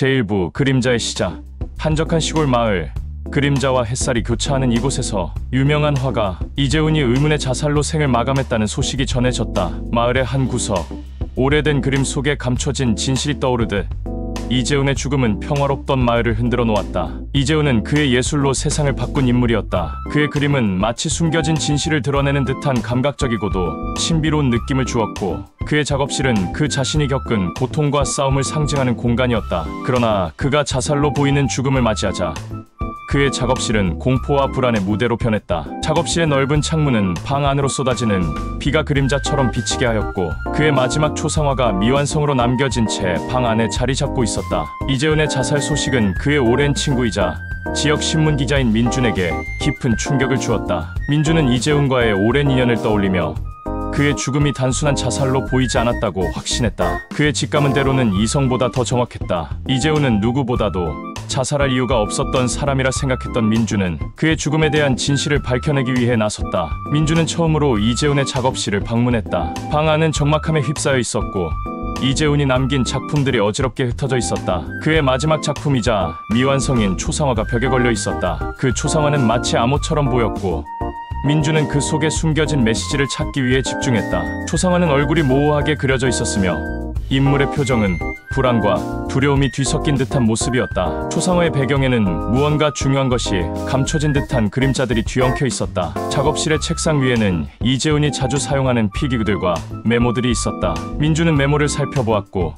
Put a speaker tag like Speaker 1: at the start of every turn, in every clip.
Speaker 1: 제1부 그림자의 시작. 한적한 시골 마을. 그림자와 햇살이 교차하는 이곳에서 유명한 화가 이재훈이 의문의 자살로 생을 마감했다는 소식이 전해졌다. 마을의 한 구석. 오래된 그림 속에 감춰진 진실이 떠오르듯 이재훈의 죽음은 평화롭던 마을을 흔들어 놓았다. 이재훈은 그의 예술로 세상을 바꾼 인물이었다. 그의 그림은 마치 숨겨진 진실을 드러내는 듯한 감각적이고도 신비로운 느낌을 주었고, 그의 작업실은 그 자신이 겪은 고통과 싸움을 상징하는 공간이었다. 그러나 그가 자살로 보이는 죽음을 맞이하자 그의 작업실은 공포와 불안의 무대로 변했다. 작업실의 넓은 창문은 방 안으로 쏟아지는 비가 그림자처럼 비치게 하였고, 그의 마지막 초상화가 미완성으로 남겨진 채 방 안에 자리 잡고 있었다. 이재훈의 자살 소식은 그의 오랜 친구이자 지역 신문 기자인 민준에게 깊은 충격을 주었다. 민준은 이재훈과의 오랜 인연을 떠올리며 그의 죽음이 단순한 자살로 보이지 않았다고 확신했다. 그의 직감은 때로는 이성보다 더 정확했다. 이재훈은 누구보다도 자살할 이유가 없었던 사람이라 생각했던 민준은 그의 죽음에 대한 진실을 밝혀내기 위해 나섰다. 민준은 처음으로 이재훈의 작업실을 방문했다. 방 안은 적막함에 휩싸여 있었고 이재훈이 남긴 작품들이 어지럽게 흩어져 있었다. 그의 마지막 작품이자 미완성인 초상화가 벽에 걸려 있었다. 그 초상화는 마치 암호처럼 보였고 민준은 그 속에 숨겨진 메시지를 찾기 위해 집중했다. 초상화는 얼굴이 모호하게 그려져 있었으며 인물의 표정은 불안과 두려움이 뒤섞인 듯한 모습이었다. 초상화의 배경에는 무언가 중요한 것이 감춰진 듯한 그림자들이 뒤엉켜 있었다. 작업실의 책상 위에는 이재훈이 자주 사용하는 필기구들과 메모들이 있었다. 민준은 메모를 살펴보았고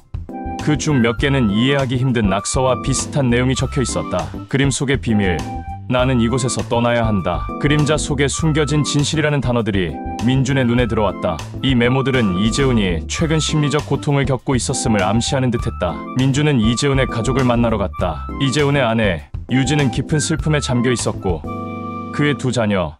Speaker 1: 그 중 몇 개는 이해하기 힘든 낙서와 비슷한 내용이 적혀 있었다. 그림 속의 비밀, 나는 이곳에서 떠나야 한다. 그림자 속에 숨겨진 진실이라는 단어들이 민준의 눈에 들어왔다. 이 메모들은 이재훈이 최근 심리적 고통을 겪고 있었음을 암시하는 듯했다. 민준은 이재훈의 가족을 만나러 갔다. 이재훈의 아내 유진은 깊은 슬픔에 잠겨 있었고 그의 두 자녀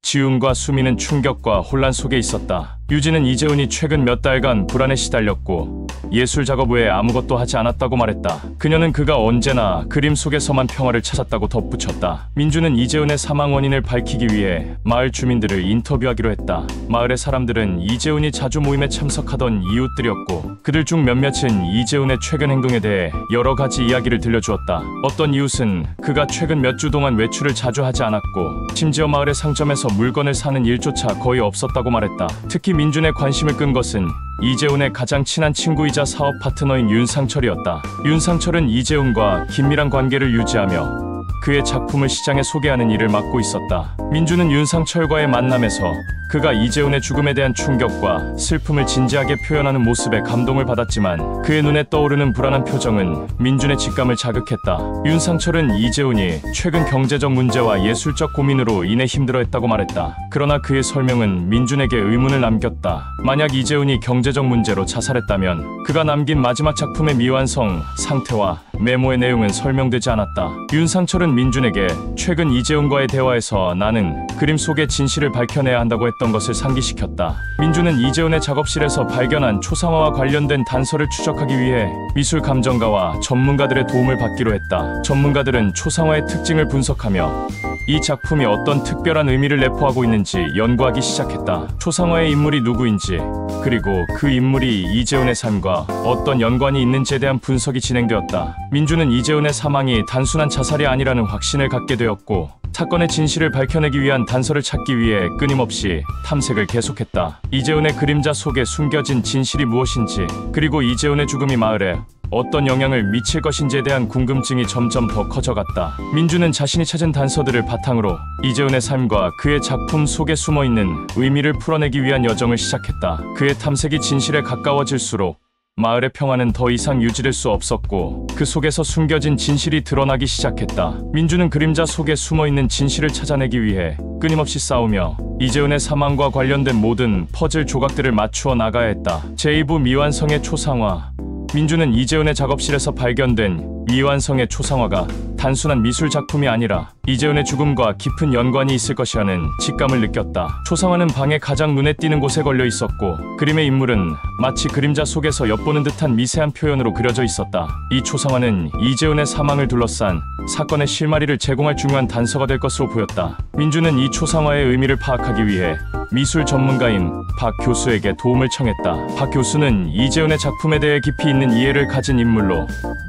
Speaker 1: 지훈과 수미는 충격과 혼란 속에 있었다. 유진은 이재훈이 최근 몇 달간 불안에 시달렸고 예술 작업 외에 아무것도 하지 않았다고 말했다. 그녀는 그가 언제나 그림 속에서만 평화를 찾았다고 덧붙였다. 민준은 이재훈의 사망 원인을 밝히기 위해 마을 주민들을 인터뷰하기로 했다. 마을의 사람들은 이재훈이 자주 모임에 참석하던 이웃들이었고 그들 중 몇몇은 이재훈의 최근 행동에 대해 여러 가지 이야기를 들려주었다. 어떤 이웃은 그가 최근 몇 주 동안 외출을 자주 하지 않았고 심지어 마을의 상점에서 물건을 사는 일조차 거의 없었다고 말했다. 특히 민준의 관심을 끈 것은 이재훈의 가장 친한 친구이자 사업 파트너인 윤상철이었다. 윤상철은 이재훈과 긴밀한 관계를 유지하며 그의 작품을 시장에 소개하는 일을 맡고 있었다. 민준은 윤상철과의 만남에서 그가 이재훈의 죽음에 대한 충격과 슬픔을 진지하게 표현하는 모습에 감동을 받았지만 그의 눈에 떠오르는 불안한 표정은 민준의 직감을 자극했다. 윤상철은 이재훈이 최근 경제적 문제와 예술적 고민으로 인해 힘들어했다고 말했다. 그러나 그의 설명은 민준에게 의문을 남겼다. 만약 이재훈이 경제적 문제로 자살했다면 그가 남긴 마지막 작품의 미완성 상태와 메모의 내용은 설명되지 않았다. 윤상철은 민준에게 최근 이재훈과의 대화에서 나는 그림 속의 진실을 밝혀내야 한다고 했던 것을 상기시켰다. 민준은 이재훈의 작업실에서 발견한 초상화와 관련된 단서를 추적하기 위해 미술 감정가와 전문가들의 도움을 받기로 했다. 전문가들은 초상화의 특징을 분석하며 이 작품이 어떤 특별한 의미를 내포하고 있는지 연구하기 시작했다. 초상화의 인물이 누구인지 그리고 그 인물이 이재훈의 삶과 어떤 연관이 있는지에 대한 분석이 진행되었다. 민준은 이재훈의 사망이 단순한 자살이 아니라는 확신을 갖게 되었고 사건의 진실을 밝혀내기 위한 단서를 찾기 위해 끊임없이 탐색을 계속했다. 이재훈의 그림자 속에 숨겨진 진실이 무엇인지 그리고 이재훈의 죽음이 마을에 어떤 영향을 미칠 것인지에 대한 궁금증이 점점 더 커져갔다. 민준은 자신이 찾은 단서들을 바탕으로 이재훈의 삶과 그의 작품 속에 숨어있는 의미를 풀어내기 위한 여정을 시작했다. 그의 탐색이 진실에 가까워질수록 마을의 평화는 더 이상 유지될 수 없었고 그 속에서 숨겨진 진실이 드러나기 시작했다. 민준은 그림자 속에 숨어있는 진실을 찾아내기 위해 끊임없이 싸우며 이재훈의 사망과 관련된 모든 퍼즐 조각들을 맞추어 나가야 했다. 제2부 미완성의 초상화. 민준은 이재훈의 작업실에서 발견된 미완성의 초상화가 단순한 미술 작품이 아니라 이재훈의 죽음과 깊은 연관이 있을 것이라는 직감을 느꼈다. 초상화는 방의 가장 눈에 띄는 곳에 걸려 있었고 그림의 인물은 마치 그림자 속에서 엿보는 듯한 미세한 표현으로 그려져 있었다. 이 초상화는 이재훈의 사망을 둘러싼 사건의 실마리를 제공할 중요한 단서가 될 것으로 보였다. 민준은 이 초상화의 의미를 파악하기 위해 미술 전문가인 박 교수에게 도움을 청했다. 박 교수는 이재훈의 작품에 대해 깊이 있는 이해를 가진 인물로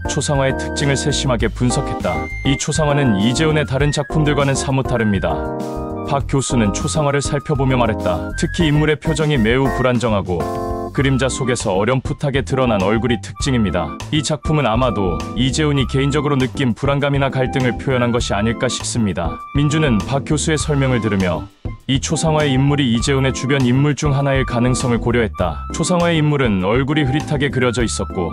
Speaker 1: 초상화의 특징을 세심하게 분석했다. 이 초상화는 이재훈의 다른 작품들과는 사뭇 다릅니다. 박 교수는 초상화를 살펴보며 말했다. 특히 인물의 표정이 매우 불안정하고 그림자 속에서 어렴풋하게 드러난 얼굴이 특징입니다. 이 작품은 아마도 이재훈이 개인적으로 느낀 불안감이나 갈등을 표현한 것이 아닐까 싶습니다. 민주는 박 교수의 설명을 들으며 이 초상화의 인물이 이재훈의 주변 인물 중 하나일 가능성을 고려했다. 초상화의 인물은 얼굴이 흐릿하게 그려져 있었고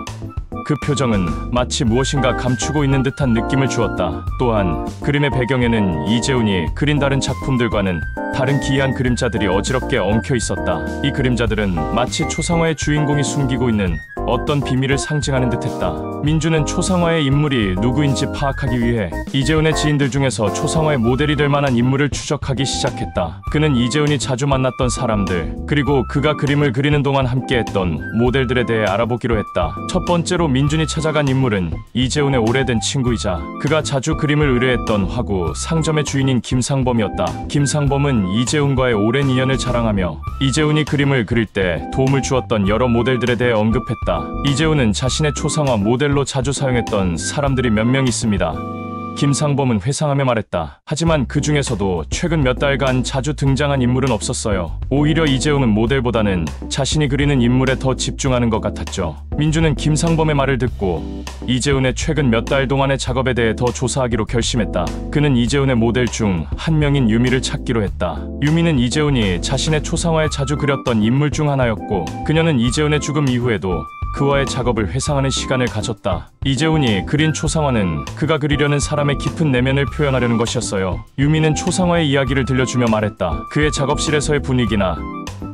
Speaker 1: 그 표정은 마치 무엇인가 감추고 있는 듯한 느낌을 주었다. 또한 그림의 배경에는 이재훈이 그린 다른 작품들과는 다른 기이한 그림자들이 어지럽게 엉켜 있었다. 이 그림자들은 마치 초상화의 주인공이 숨기고 있는 어떤 비밀을 상징하는 듯했다. 민주는 초상화의 인물이 누구인지 파악하기 위해 이재훈의 지인들 중에서 초상화의 모델이 될 만한 인물을 추적하기 시작했다. 그는 이재훈이 자주 만났던 사람들, 그리고 그가 그림을 그리는 동안 함께했던 모델들에 대해 알아보기로 했다. 첫 번째로 민준이 찾아간 인물은 이재훈의 오래된 친구이자 그가 자주 그림을 의뢰했던 화구 상점의 주인인 김상범이었다. 김상범은 이재훈과의 오랜 인연을 자랑하며 이재훈이 그림을 그릴 때 도움을 주었던 여러 모델들에 대해 언급했다. 이재훈은 자신의 초상화 모델로 자주 사용했던 사람들이 몇 명 있습니다. 김상범은 회상하며 말했다. 하지만 그 중에서도 최근 몇 달간 자주 등장한 인물은 없었어요. 오히려 이재훈은 모델보다는 자신이 그리는 인물에 더 집중하는 것 같았죠. 민주는 김상범의 말을 듣고 이재훈의 최근 몇 달 동안의 작업에 대해 더 조사하기로 결심했다. 그는 이재훈의 모델 중 한 명인 유미를 찾기로 했다. 유미는 이재훈이 자신의 초상화에 자주 그렸던 인물 중 하나였고 그녀는 이재훈의 죽음 이후에도 그와의 작업을 회상하는 시간을 가졌다. 이재훈이 그린 초상화는 그가 그리려는 사람의 깊은 내면을 표현하려는 것이었어요. 유미는 초상화의 이야기를 들려주며 말했다. 그의 작업실에서의 분위기나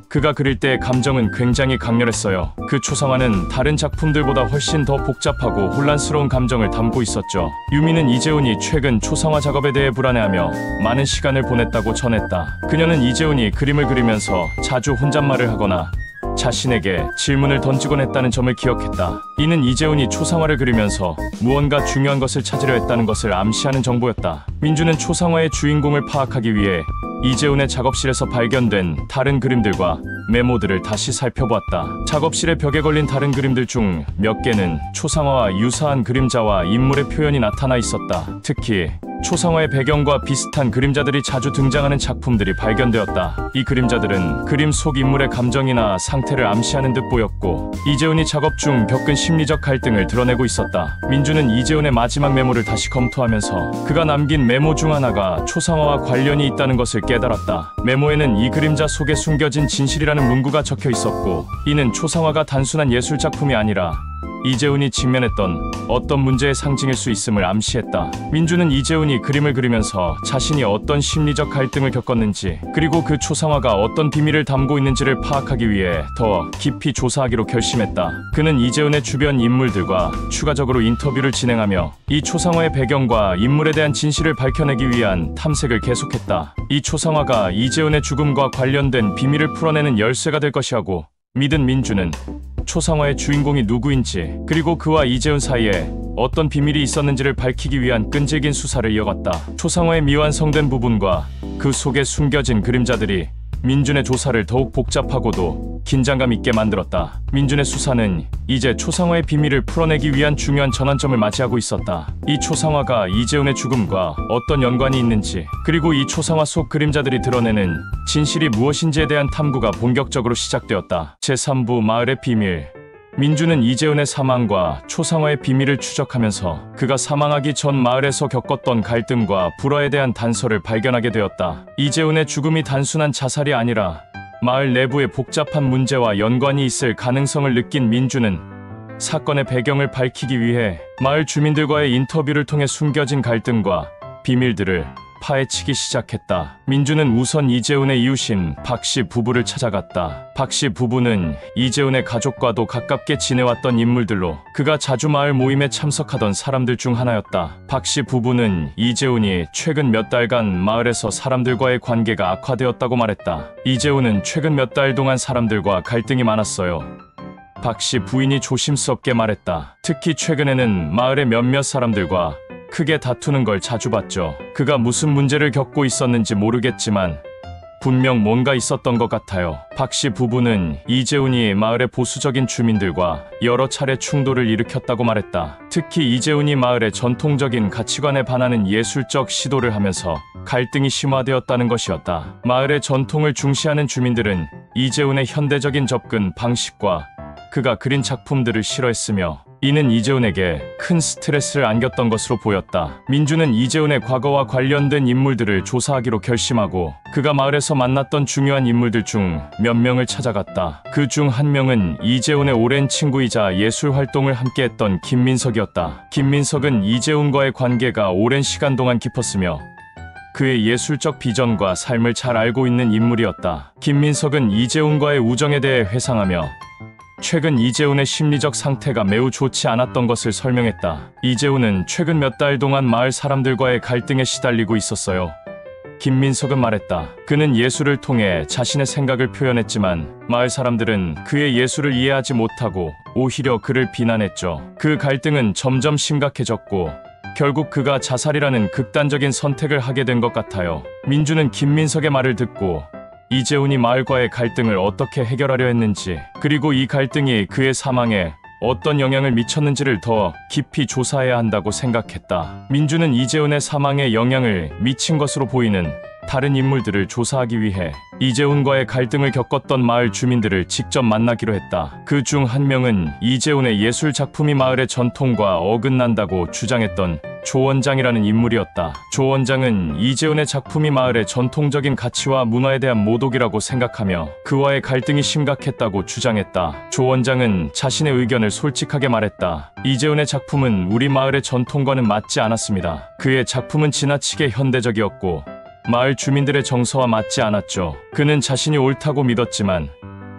Speaker 1: 그가 그릴 때의 감정은 굉장히 강렬했어요. 그 초상화는 다른 작품들보다 훨씬 더 복잡하고 혼란스러운 감정을 담고 있었죠. 유미는 이재훈이 최근 초상화 작업에 대해 불안해하며 많은 시간을 보냈다고 전했다. 그녀는 이재훈이 그림을 그리면서 자주 혼잣말을 하거나 자신에게 질문을 던지곤 했다는 점을 기억했다. 이는 이재훈이 초상화를 그리면서 무언가 중요한 것을 찾으려 했다는 것을 암시하는 정보였다. 민주는 초상화의 주인공을 파악하기 위해 이재훈의 작업실에서 발견된 다른 그림들과 메모들을 다시 살펴보았다. 작업실의 벽에 걸린 다른 그림들 중 몇 개는 초상화와 유사한 그림자와 인물의 표현이 나타나 있었다. 특히 초상화의 배경과 비슷한 그림자들이 자주 등장하는 작품들이 발견되었다. 이 그림자들은 그림 속 인물의 감정이나 상태를 암시하는 듯 보였고 이재훈이 작업 중 겪은 심리적 갈등을 드러내고 있었다. 민주는 이재훈의 마지막 메모를 다시 검토하면서 그가 남긴 메모 중 하나가 초상화와 관련이 있다는 것을 깨달았다. 메모에는 이 그림자 속에 숨겨진 진실이라는 문구가 적혀 있었고 이는 초상화가 단순한 예술작품이 아니라 이재훈이 직면했던 어떤 문제의 상징일 수 있음을 암시했다. 민주는 이재훈이 그림을 그리면서 자신이 어떤 심리적 갈등을 겪었는지 그리고 그 초상화가 어떤 비밀을 담고 있는지를 파악하기 위해 더 깊이 조사하기로 결심했다. 그는 이재훈의 주변 인물들과 추가적으로 인터뷰를 진행하며 이 초상화의 배경과 인물에 대한 진실을 밝혀내기 위한 탐색을 계속했다. 이 초상화가 이재훈의 죽음과 관련된 비밀을 풀어내는 열쇠가 될 것이라고 믿은 민주는 초상화의 주인공이 누구인지 그리고 그와 이재훈 사이에 어떤 비밀이 있었는지를 밝히기 위한 끈질긴 수사를 이어갔다. 초상화의 미완성된 부분과 그 속에 숨겨진 그림자들이 민준의 조사를 더욱 복잡하고도 긴장감 있게 만들었다. 민준의 수사는 이제 초상화의 비밀을 풀어내기 위한 중요한 전환점을 맞이하고 있었다. 이 초상화가 이재훈의 죽음과 어떤 연관이 있는지 그리고 이 초상화 속 그림자들이 드러내는 진실이 무엇인지에 대한 탐구가 본격적으로 시작되었다. 제3부 마을의 비밀. 민주는 이재훈의 사망과 초상화의 비밀을 추적하면서 그가 사망하기 전 마을에서 겪었던 갈등과 불화에 대한 단서를 발견하게 되었다. 이재훈의 죽음이 단순한 자살이 아니라 마을 내부의 복잡한 문제와 연관이 있을 가능성을 느낀 민주는 사건의 배경을 밝히기 위해 마을 주민들과의 인터뷰를 통해 숨겨진 갈등과 비밀들을 파헤치기 시작했다. 민주는 우선 이재훈의 이웃인 박씨 부부를 찾아갔다. 박씨 부부는 이재훈의 가족과도 가깝게 지내왔던 인물들로 그가 자주 마을 모임에 참석하던 사람들 중 하나였다. 박씨 부부는 이재훈이 최근 몇 달간 마을에서 사람들과의 관계가 악화되었다고 말했다. 이재훈은 최근 몇 달 동안 사람들과 갈등이 많았어요. 박씨 부인이 조심스럽게 말했다. 특히 최근에는 마을의 몇몇 사람들과 크게 다투는 걸 자주 봤죠. 그가 무슨 문제를 겪고 있었는지 모르겠지만 분명 뭔가 있었던 것 같아요. 박 씨 부부는 이재훈이 마을의 보수적인 주민들과 여러 차례 충돌을 일으켰다고 말했다. 특히 이재훈이 마을의 전통적인 가치관에 반하는 예술적 시도를 하면서 갈등이 심화되었다는 것이었다. 마을의 전통을 중시하는 주민들은 이재훈의 현대적인 접근 방식과 그가 그린 작품들을 싫어했으며 이는 이재훈에게 큰 스트레스를 안겼던 것으로 보였다. 민주는 이재훈의 과거와 관련된 인물들을 조사하기로 결심하고 그가 마을에서 만났던 중요한 인물들 중 몇 명을 찾아갔다. 그 중 한 명은 이재훈의 오랜 친구이자 예술 활동을 함께했던 김민석이었다. 김민석은 이재훈과의 관계가 오랜 시간 동안 깊었으며 그의 예술적 비전과 삶을 잘 알고 있는 인물이었다. 김민석은 이재훈과의 우정에 대해 회상하며 최근 이재훈의 심리적 상태가 매우 좋지 않았던 것을 설명했다. 이재훈은 최근 몇 달 동안 마을 사람들과의 갈등에 시달리고 있었어요. 김민석은 말했다. 그는 예술을 통해 자신의 생각을 표현했지만 마을 사람들은 그의 예술을 이해하지 못하고 오히려 그를 비난했죠. 그 갈등은 점점 심각해졌고 결국 그가 자살이라는 극단적인 선택을 하게 된 것 같아요. 민주는 김민석의 말을 듣고 이재훈이 마을과의 갈등을 어떻게 해결하려 했는지, 그리고 이 갈등이 그의 사망에 어떤 영향을 미쳤는지를 더 깊이 조사해야 한다고 생각했다. 민주는 이재훈의 사망에 영향을 미친 것으로 보이는 다른 인물들을 조사하기 위해 이재훈과의 갈등을 겪었던 마을 주민들을 직접 만나기로 했다. 그 중 한 명은 이재훈의 예술 작품이 마을의 전통과 어긋난다고 주장했던 조 원장이라는 인물이었다. 조 원장은 이재훈의 작품이 마을의 전통적인 가치와 문화에 대한 모독이라고 생각하며 그와의 갈등이 심각했다고 주장했다. 조 원장은 자신의 의견을 솔직하게 말했다. 이재훈의 작품은 우리 마을의 전통과는 맞지 않았습니다. 그의 작품은 지나치게 현대적이었고 마을 주민들의 정서와 맞지 않았죠. 그는 자신이 옳다고 믿었지만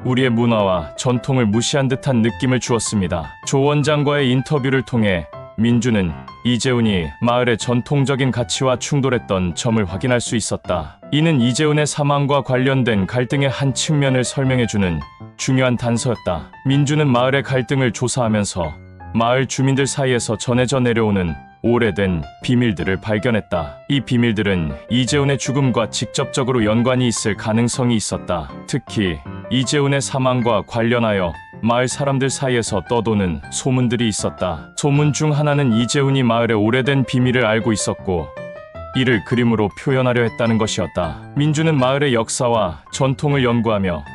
Speaker 1: 우리의 문화와 전통을 무시한 듯한 느낌을 주었습니다. 조 원장과의 인터뷰를 통해 민주는 이재훈이 마을의 전통적인 가치와 충돌했던 점을 확인할 수 있었다. 이는 이재훈의 사망과 관련된 갈등의 한 측면을 설명해주는 중요한 단서였다. 민주는 마을의 갈등을 조사하면서 마을 주민들 사이에서 전해져 내려오는 오래된 비밀들을 발견했다. 이 비밀들은 이재훈의 죽음과 직접적으로 연관이 있을 가능성이 있었다. 특히 이재훈의 사망과 관련하여 마을 사람들 사이에서 떠도는 소문들이 있었다. 소문 중 하나는 이재훈이 마을의 오래된 비밀을 알고 있었고 이를 그림으로 표현하려 했다는 것이었다. 민주는 마을의 역사와 전통을 연구하며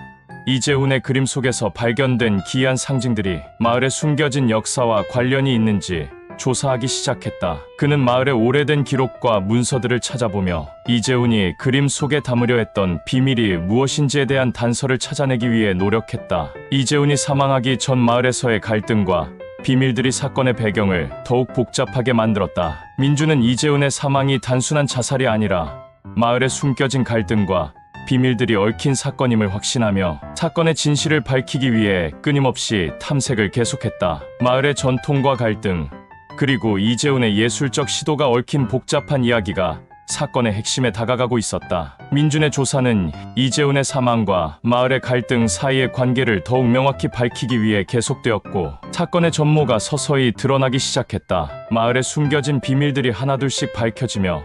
Speaker 1: 이재훈의 그림 속에서 발견된 기이한 상징들이 마을에 숨겨진 역사와 관련이 있는지 조사하기 시작했다. 그는 마을의 오래된 기록과 문서들을 찾아보며 이재훈이 그림 속에 담으려 했던 비밀이 무엇인지에 대한 단서를 찾아내기 위해 노력했다. 이재훈이 사망하기 전 마을에서의 갈등과 비밀들이 사건의 배경을 더욱 복잡하게 만들었다. 민주는 이재훈의 사망이 단순한 자살이 아니라 마을에 숨겨진 갈등과 비밀들이 얽힌 사건임을 확신하며 사건의 진실을 밝히기 위해 끊임없이 탐색을 계속했다. 마을의 전통과 갈등, 그리고 이재훈의 예술적 시도가 얽힌 복잡한 이야기가 사건의 핵심에 다가가고 있었다. 민준의 조사는 이재훈의 사망과 마을의 갈등 사이의 관계를 더욱 명확히 밝히기 위해 계속되었고 사건의 전모가 서서히 드러나기 시작했다. 마을에 숨겨진 비밀들이 하나둘씩 밝혀지며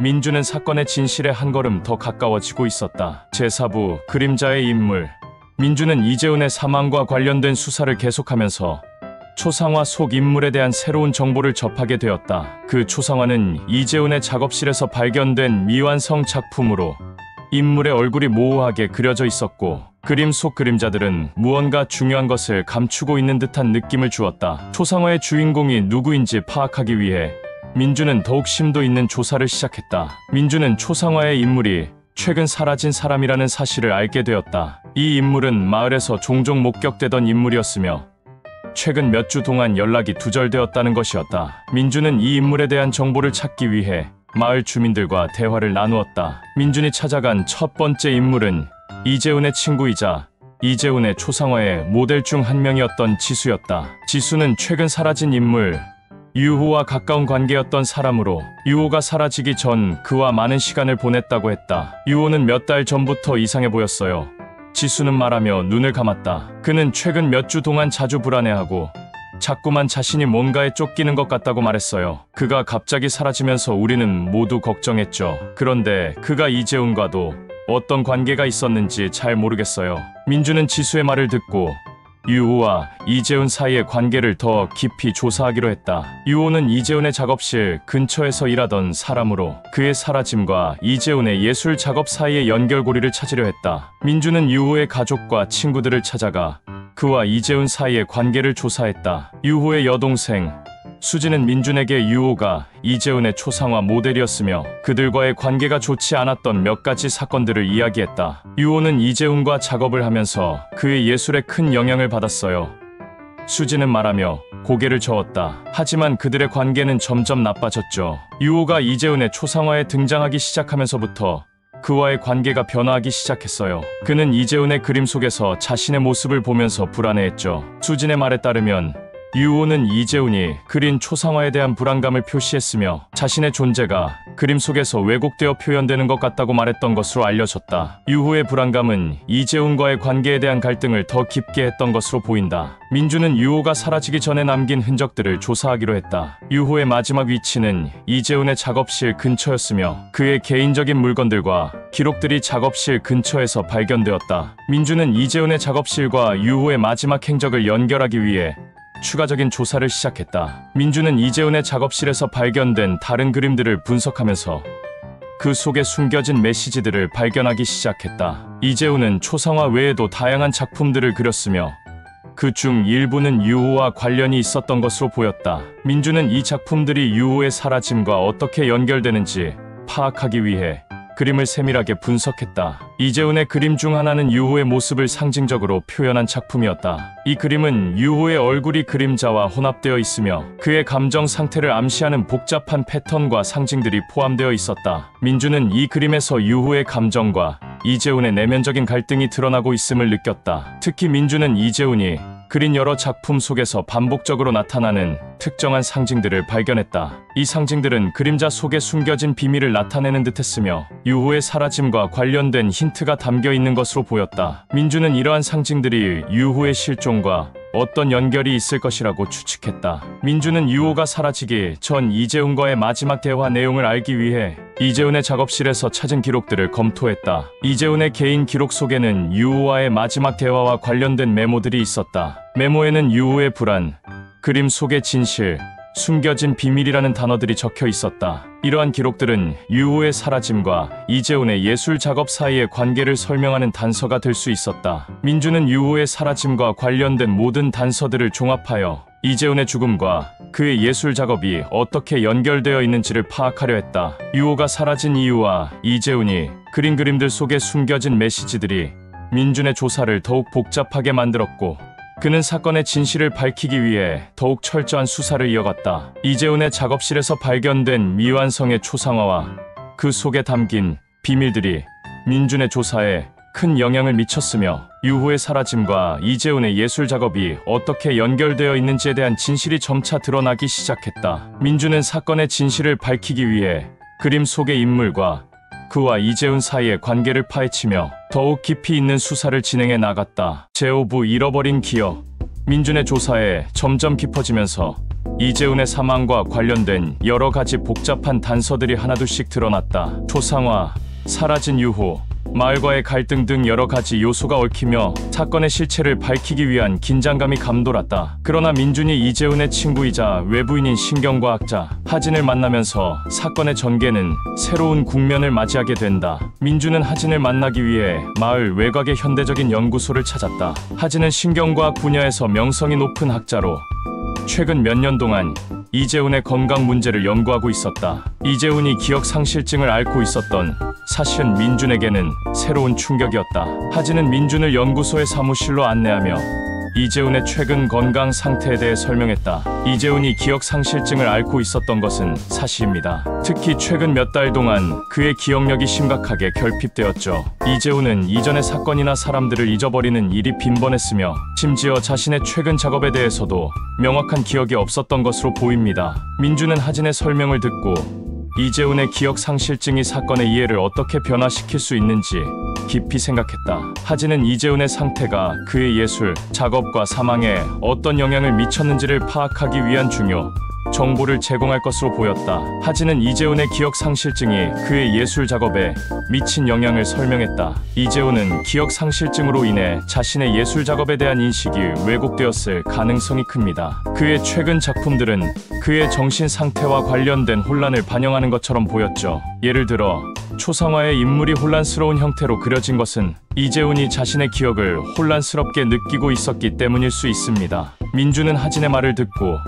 Speaker 1: 민준은 사건의 진실에 한 걸음 더 가까워지고 있었다. 제4부 그림자의 인물. 민준은 이재훈의 사망과 관련된 수사를 계속하면서 초상화 속 인물에 대한 새로운 정보를 접하게 되었다. 그 초상화는 이재훈의 작업실에서 발견된 미완성 작품으로 인물의 얼굴이 모호하게 그려져 있었고 그림 속 그림자들은 무언가 중요한 것을 감추고 있는 듯한 느낌을 주었다. 초상화의 주인공이 누구인지 파악하기 위해 민주는 더욱 심도 있는 조사를 시작했다. 민주는 초상화의 인물이 최근 사라진 사람이라는 사실을 알게 되었다. 이 인물은 마을에서 종종 목격되던 인물이었으며 최근 몇 주 동안 연락이 두절되었다는 것이었다. 민주는 이 인물에 대한 정보를 찾기 위해 마을 주민들과 대화를 나누었다. 민준이 찾아간 첫 번째 인물은 이재훈의 친구이자 이재훈의 초상화의 모델 중 한 명이었던 지수였다. 지수는 최근 사라진 인물 유호와 가까운 관계였던 사람으로 유호가 사라지기 전 그와 많은 시간을 보냈다고 했다. 유호는 몇 달 전부터 이상해 보였어요. 지수는 말하며 눈을 감았다. 그는 최근 몇 주 동안 자주 불안해하고 자꾸만 자신이 뭔가에 쫓기는 것 같다고 말했어요. 그가 갑자기 사라지면서 우리는 모두 걱정했죠. 그런데 그가 이재훈과도 어떤 관계가 있었는지 잘 모르겠어요. 민주는 지수의 말을 듣고 유호와 이재훈 사이의 관계를 더 깊이 조사하기로 했다. 유호는 이재훈의 작업실 근처에서 일하던 사람으로 그의 사라짐과 이재훈의 예술 작업 사이의 연결고리를 찾으려 했다. 민주는 유호의 가족과 친구들을 찾아가 그와 이재훈 사이의 관계를 조사했다. 유호의 여동생 수지는 민준에게 유호가 이재훈의 초상화 모델이었으며 그들과의 관계가 좋지 않았던 몇 가지 사건들을 이야기했다. 유호는 이재훈과 작업을 하면서 그의 예술에 큰 영향을 받았어요. 수지는 말하며 고개를 저었다. 하지만 그들의 관계는 점점 나빠졌죠. 유호가 이재훈의 초상화에 등장하기 시작하면서부터 그와의 관계가 변화하기 시작했어요. 그는 이재훈의 그림 속에서 자신의 모습을 보면서 불안해했죠. 수진의 말에 따르면 유호는 이재훈이 그린 초상화에 대한 불안감을 표시했으며 자신의 존재가 그림 속에서 왜곡되어 표현되는 것 같다고 말했던 것으로 알려졌다. 유호의 불안감은 이재훈과의 관계에 대한 갈등을 더 깊게 했던 것으로 보인다. 민주는 유호가 사라지기 전에 남긴 흔적들을 조사하기로 했다. 유호의 마지막 위치는 이재훈의 작업실 근처였으며 그의 개인적인 물건들과 기록들이 작업실 근처에서 발견되었다. 민주는 이재훈의 작업실과 유호의 마지막 행적을 연결하기 위해 추가적인 조사를 시작했다. 민주는 이재훈의 작업실에서 발견된 다른 그림들을 분석하면서 그 속에 숨겨진 메시지들을 발견하기 시작했다. 이재훈은 초상화 외에도 다양한 작품들을 그렸으며 그 중 일부는 유호와 관련이 있었던 것으로 보였다. 민주는 이 작품들이 유호의 사라짐과 어떻게 연결되는지 파악하기 위해 그림을 세밀하게 분석했다. 이재훈의 그림 중 하나는 유호의 모습을 상징적으로 표현한 작품이었다. 이 그림은 유호의 얼굴이 그림자와 혼합되어 있으며 그의 감정 상태를 암시하는 복잡한 패턴과 상징들이 포함되어 있었다. 민주는 이 그림에서 유호의 감정과 이재훈의 내면적인 갈등이 드러나고 있음을 느꼈다. 특히 민주는 이재훈이 그린 여러 작품 속에서 반복적으로 나타나는 특정한 상징들을 발견했다. 이 상징들은 그림자 속에 숨겨진 비밀을 나타내는 듯했으며 유호의 사라짐과 관련된 힌트가 담겨 있는 것으로 보였다. 민주는 이러한 상징들이 유호의 실종과 어떤 연결이 있을 것이라고 추측했다. 민주는 유호가 사라지기 전 이재훈과의 마지막 대화 내용을 알기 위해 이재훈의 작업실에서 찾은 기록들을 검토했다. 이재훈의 개인 기록 속에는 유호와의 마지막 대화와 관련된 메모들이 있었다. 메모에는 유호의 불안, 그림 속의 진실, 숨겨진 비밀이라는 단어들이 적혀 있었다. 이러한 기록들은 유호의 사라짐과 이재훈의 예술 작업 사이의 관계를 설명하는 단서가 될 수 있었다. 민주는 유호의 사라짐과 관련된 모든 단서들을 종합하여 이재훈의 죽음과 그의 예술 작업이 어떻게 연결되어 있는지를 파악하려 했다. 유호가 사라진 이유와 이재훈이 그린 그림들 속에 숨겨진 메시지들이 민준의 조사를 더욱 복잡하게 만들었고 그는 사건의 진실을 밝히기 위해 더욱 철저한 수사를 이어갔다. 이재훈의 작업실에서 발견된 미완성의 초상화와 그 속에 담긴 비밀들이 민준의 조사에 큰 영향을 미쳤으며 유호의 사라짐과 이재훈의 예술 작업이 어떻게 연결되어 있는지에 대한 진실이 점차 드러나기 시작했다. 민준은 사건의 진실을 밝히기 위해 그림 속의 인물과 그와 이재훈 사이의 관계를 파헤치며 더욱 깊이 있는 수사를 진행해 나갔다. 제5부 잃어버린 기억. 민준의 조사에 점점 깊어지면서 이재훈의 사망과 관련된 여러 가지 복잡한 단서들이 하나둘씩 드러났다. 초상화, 사라진 유호, 마을과의 갈등 등 여러 가지 요소가 얽히며 사건의 실체를 밝히기 위한 긴장감이 감돌았다. 그러나 민준이 이재훈의 친구이자 외부인인 신경과학자 하진을 만나면서 사건의 전개는 새로운 국면을 맞이하게 된다. 민준은 하진을 만나기 위해 마을 외곽의 현대적인 연구소를 찾았다. 하진은 신경과학 분야에서 명성이 높은 학자로 최근 몇 년 동안 이재훈의 건강 문제를 연구하고 있었다. 이재훈이 기억 상실증을 앓고 있었던 사실은 민준에게는 새로운 충격이었다. 하진은 민준을 연구소의 사무실로 안내하며 이재훈의 최근 건강 상태에 대해 설명했다. 이재훈이 기억 상실증을 앓고 있었던 것은 사실입니다. 특히 최근 몇 달 동안 그의 기억력이 심각하게 결핍되었죠. 이재훈은 이전의 사건이나 사람들을 잊어버리는 일이 빈번했으며 심지어 자신의 최근 작업에 대해서도 명확한 기억이 없었던 것으로 보입니다. 민준은 하진의 설명을 듣고 이재훈의 기억 상실증이 사건의 이해를 어떻게 변화시킬 수 있는지 깊이 생각했다. 하진은 이재훈의 상태가 그의 예술, 작업과 사망에 어떤 영향을 미쳤는지를 파악하기 위한 중요 정보를 제공할 것으로 보였다. 하진은 이재훈의 기억 상실증이 그의 예술 작업에 미친 영향을 설명했다. 이재훈은 기억 상실증으로 인해 자신의 예술 작업에 대한 인식이 왜곡되었을 가능성이 큽니다. 그의 최근 작품들은 그의 정신 상태와 관련된 혼란을 반영하는 것처럼 보였죠. 예를 들어 초상화의 인물이 혼란스러운 형태로 그려진 것은 이재훈이 자신의 기억을 혼란스럽게 느끼고 있었기 때문일 수 있습니다. 민주는 하진의 말을 듣고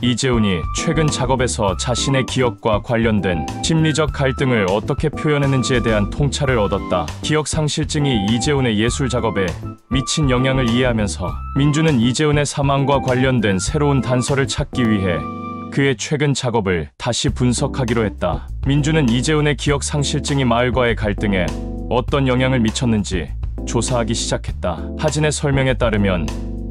Speaker 1: 이재훈이 최근 작업에서 자신의 기억과 관련된 심리적 갈등을 어떻게 표현했는지에 대한 통찰을 얻었다. 기억 상실증이 이재훈의 예술 작업에 미친 영향을 이해하면서 민주는 이재훈의 사망과 관련된 새로운 단서를 찾기 위해 그의 최근 작업을 다시 분석하기로 했다. 민주는 이재훈의 기억 상실증이 마을과의 갈등에 어떤 영향을 미쳤는지 조사하기 시작했다. 하진의 설명에 따르면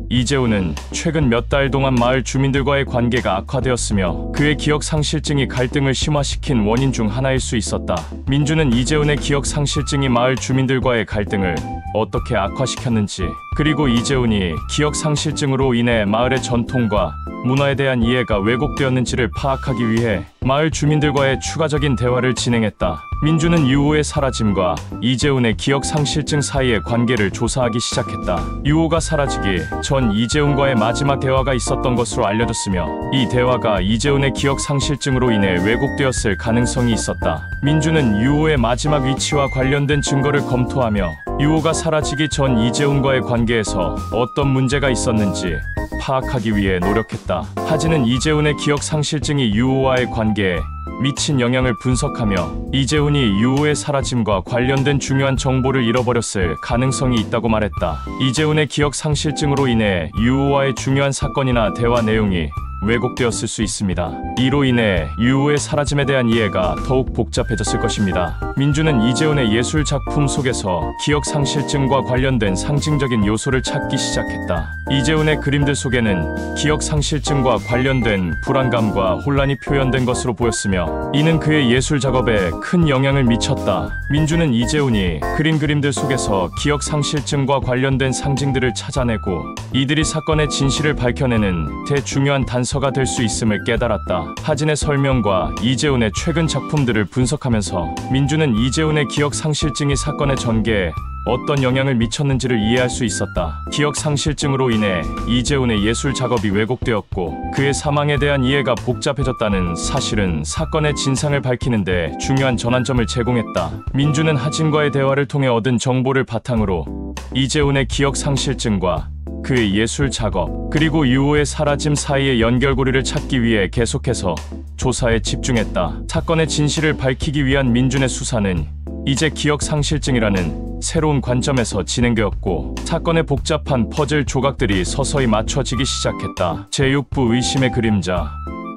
Speaker 1: 이재훈은 최근 몇 달 동안 마을 주민들과의 관계가 악화되었으며 그의 기억 상실증이 갈등을 심화시킨 원인 중 하나일 수 있었다. 민주는 이재훈의 기억 상실증이 마을 주민들과의 갈등을 어떻게 악화시켰는지, 그리고 이재훈이 기억 상실증으로 인해 마을의 전통과 문화에 대한 이해가 왜곡되었는지를 파악하기 위해 마을 주민들과의 추가적인 대화를 진행했다. 민주는 유호의 사라짐과 이재훈의 기억 상실증 사이의 관계를 조사하기 시작했다. 유호가 사라지기 전 이재훈과의 마지막 대화가 있었던 것으로 알려졌으며 이 대화가 이재훈의 기억 상실증으로 인해 왜곡되었을 가능성이 있었다. 민주는 유호의 마지막 위치와 관련된 증거를 검토하며 유호가 사라지기 전 이재훈과의 관계에서 어떤 문제가 있었는지 파악하기 위해 노력했다. 하진은 이재훈의 기억 상실증이 유호와의 관계에 미친 영향을 분석하며 이재훈이 유호의 사라짐과 관련된 중요한 정보를 잃어버렸을 가능성이 있다고 말했다. 이재훈의 기억 상실증으로 인해 유호와의 중요한 사건이나 대화 내용이 왜곡되었을 수 있습니다. 이로 인해 유호의 사라짐에 대한 이해가 더욱 복잡해졌을 것입니다. 민주는 이재훈의 예술 작품 속에서 기억 상실증과 관련된 상징적인 요소를 찾기 시작했다. 이재훈의 그림들 속에는 기억 상실증과 관련된 불안감과 혼란이 표현된 것으로 보였으며 이는 그의 예술 작업에 큰 영향을 미쳤다. 민주는 이재훈이 그린 그림들 속에서 기억 상실증과 관련된 상징들을 찾아내고 이들이 사건의 진실을 밝혀내는 대중요한 단서가 될 수 있음을 깨달았다. 하진의 설명과 이재훈의 최근 작품들을 분석하면서 민주는 이재훈의 기억 상실증이 사건의 전개에 어떤 영향을 미쳤는지를 이해할 수 있었다. 기억 상실증으로 인해 이재훈의 예술 작업이 왜곡되었고 그의 사망에 대한 이해가 복잡해졌다는 사실은 사건의 진상을 밝히는데 중요한 전환점을 제공했다. 민주는 하진과의 대화를 통해 얻은 정보를 바탕으로 이재훈의 기억 상실증과 그의 예술 작업, 그리고 유호의 사라짐 사이의 연결고리를 찾기 위해 계속해서 조사에 집중했다. 사건의 진실을 밝히기 위한 민준의 수사는 이제 기억 상실증이라는 새로운 관점에서 진행되었고 사건의 복잡한 퍼즐 조각들이 서서히 맞춰지기 시작했다. 제6부 의심의 그림자.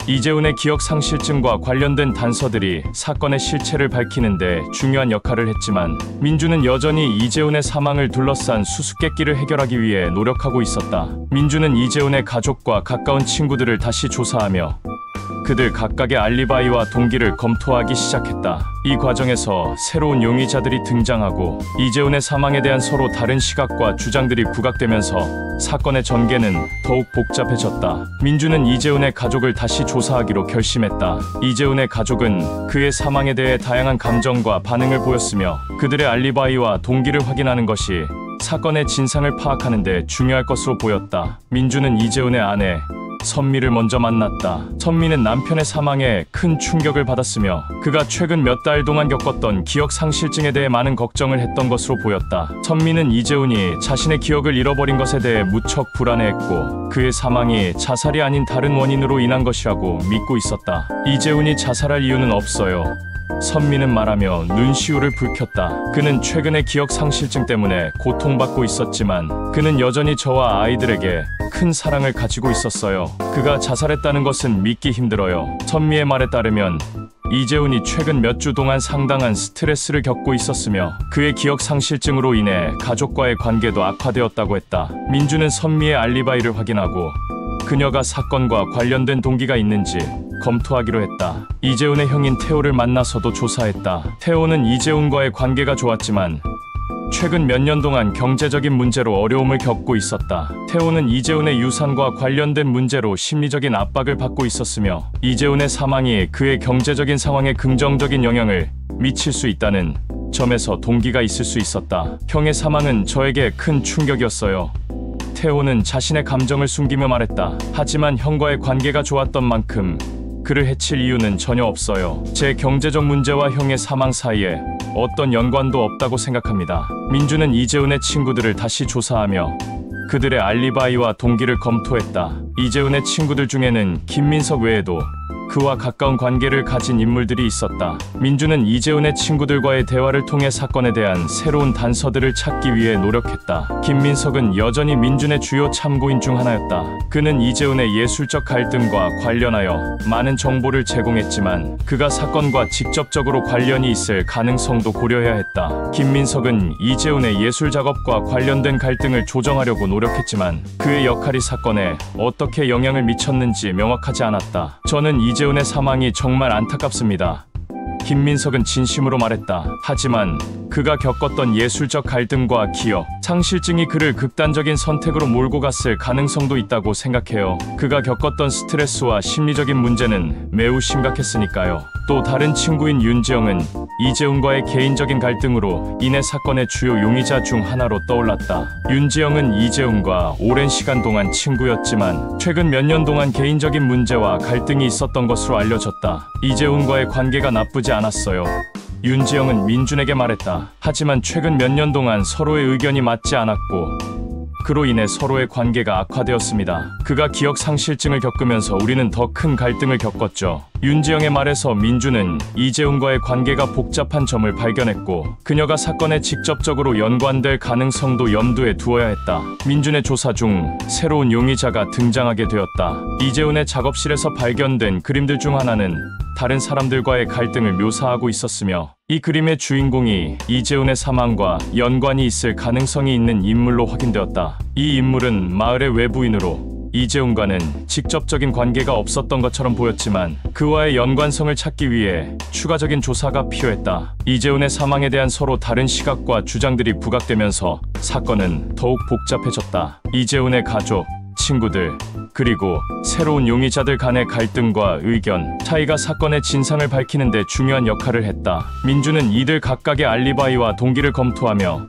Speaker 1: 이재훈의 기억 상실증과 관련된 단서들이 사건의 실체를 밝히는데 중요한 역할을 했지만 민주는 여전히 이재훈의 사망을 둘러싼 수수께끼를 해결하기 위해 노력하고 있었다. 민주는 이재훈의 가족과 가까운 친구들을 다시 조사하며 그들 각각의 알리바이와 동기를 검토하기 시작했다. 이 과정에서 새로운 용의자들이 등장하고 이재훈의 사망에 대한 서로 다른 시각과 주장들이 부각되면서 사건의 전개는 더욱 복잡해졌다. 민주는 이재훈의 가족을 다시 조사하기로 결심했다. 이재훈의 가족은 그의 사망에 대해 다양한 감정과 반응을 보였으며 그들의 알리바이와 동기를 확인하는 것이 사건의 진상을 파악하는 데 중요할 것으로 보였다. 민주는 이재훈의 아내 선미를 먼저 만났다. 선미는 남편의 사망에 큰 충격을 받았으며 그가 최근 몇 달 동안 겪었던 기억 상실증에 대해 많은 걱정을 했던 것으로 보였다. 선미는 이재훈이 자신의 기억을 잃어버린 것에 대해 무척 불안해했고 그의 사망이 자살이 아닌 다른 원인으로 인한 것이라고 믿고 있었다. 이재훈이 자살할 이유는 없어요. 선미는 말하며 눈시울을 붉혔다. 그는 최근의 기억 상실증 때문에 고통받고 있었지만 그는 여전히 저와 아이들에게 큰 사랑을 가지고 있었어요. 그가 자살했다는 것은 믿기 힘들어요. 선미의 말에 따르면 이재훈이 최근 몇 주 동안 상당한 스트레스를 겪고 있었으며 그의 기억 상실증으로 인해 가족과의 관계도 악화되었다고 했다. 민주는 선미의 알리바이를 확인하고 그녀가 사건과 관련된 동기가 있는지 검토하기로 했다. 이재훈의 형인 태호를 만나서도 조사했다. 태호는 이재훈과의 관계가 좋았지만 최근 몇 년 동안 경제적인 문제로 어려움을 겪고 있었다. 태호는 이재훈의 유산과 관련된 문제로 심리적인 압박을 받고 있었으며 이재훈의 사망이 그의 경제적인 상황에 긍정적인 영향을 미칠 수 있다는 점에서 동기가 있을 수 있었다. 형의 사망은 저에게 큰 충격이었어요. 태호는 자신의 감정을 숨기며 말했다. 하지만 형과의 관계가 좋았던 만큼 그를 해칠 이유는 전혀 없어요. 제 경제적 문제와 형의 사망 사이에 어떤 연관도 없다고 생각합니다. 민주는 이재훈의 친구들을 다시 조사하며 그들의 알리바이와 동기를 검토했다. 이재훈의 친구들 중에는 김민석 외에도 그와 가까운 관계를 가진 인물들이 있었다. 민주는 이재훈의 친구들과의 대화를 통해 사건에 대한 새로운 단서들을 찾기 위해 노력했다. 김민석은 여전히 민준의 주요 참고인 중 하나였다. 그는 이재훈의 예술적 갈등과 관련하여 많은 정보를 제공했지만 그가 사건과 직접적으로 관련이 있을 가능성도 고려해야 했다. 김민석은 이재훈의 예술 작업과 관련된 갈등을 조정하려고 노력했지만 그의 역할이 사건에 어떻게 영향을 미쳤는지 명확하지 않았다. 저는 이재훈의 사망이 정말 안타깝습니다. 김민석은 진심으로 말했다. 하지만 그가 겪었던 예술적 갈등과 기억, 상실증이 그를 극단적인 선택으로 몰고 갔을 가능성도 있다고 생각해요. 그가 겪었던 스트레스와 심리적인 문제는 매우 심각했으니까요. 또 다른 친구인 윤지영은 이재훈과의 개인적인 갈등으로 인해 사건의 주요 용의자 중 하나로 떠올랐다. 윤지영은 이재훈과 오랜 시간 동안 친구였지만 최근 몇 년 동안 개인적인 문제와 갈등이 있었던 것으로 알려졌다. 이재훈과의 관계가 나쁘지 않았어요. 윤지영은 민준에게 말했다. 하지만 최근 몇 년 동안 서로의 의견이 맞지 않았고 그로 인해 서로의 관계가 악화되었습니다. 그가 기억 상실증을 겪으면서 우리는 더 큰 갈등을 겪었죠. 윤지영의 말에서 민준은 이재훈과의 관계가 복잡한 점을 발견했고 그녀가 사건에 직접적으로 연관될 가능성도 염두에 두어야 했다. 민준의 조사 중 새로운 용의자가 등장하게 되었다. 이재훈의 작업실에서 발견된 그림들 중 하나는 다른 사람들과의 갈등을 묘사하고 있었으며 이 그림의 주인공이 이재훈의 사망과 연관이 있을 가능성이 있는 인물로 확인되었다. 이 인물은 마을의 외부인으로 이재훈과는 직접적인 관계가 없었던 것처럼 보였지만 그와의 연관성을 찾기 위해 추가적인 조사가 필요했다. 이재훈의 사망에 대한 서로 다른 시각과 주장들이 부각되면서 사건은 더욱 복잡해졌다. 이재훈의 가족, 친구들, 그리고 새로운 용의자들 간의 갈등과 의견 차이가 사건의 진상을 밝히는 데 중요한 역할을 했다. 민주는 이들 각각의 알리바이와 동기를 검토하며